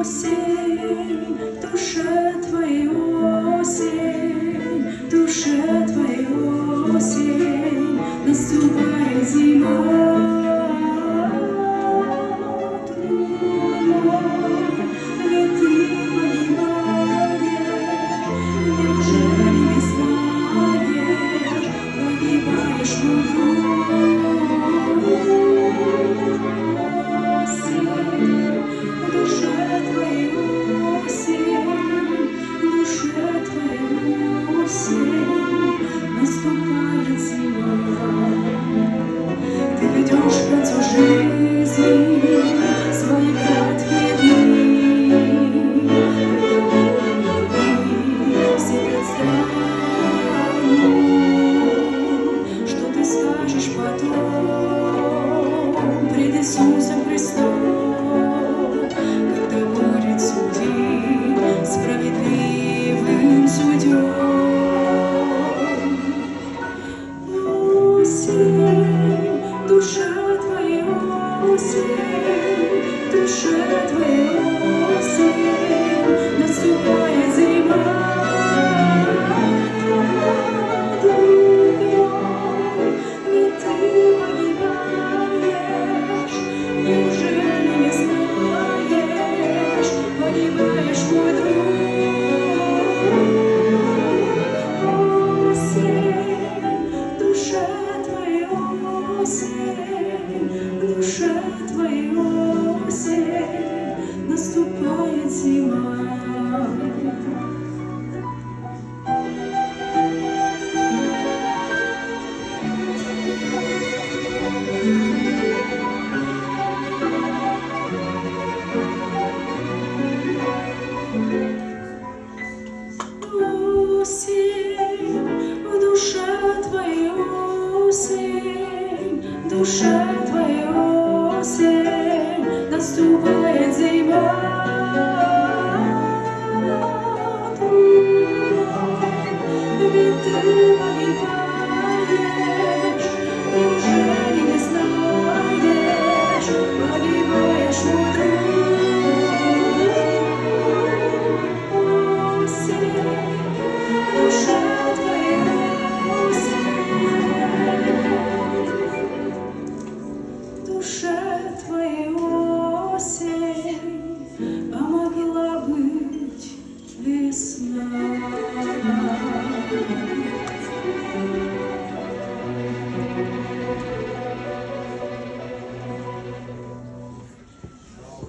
осень, душе твоей осень, душе твоей осень, наступает зима. Пред Иисусом Христом, когда будет судить справедливым судьей. Осень, душа твоя осень, душа твоя осень, наступает зима. Душа твоей осень, наступает зима. Осень, душа твоя осень, душа твоя осень, наступает.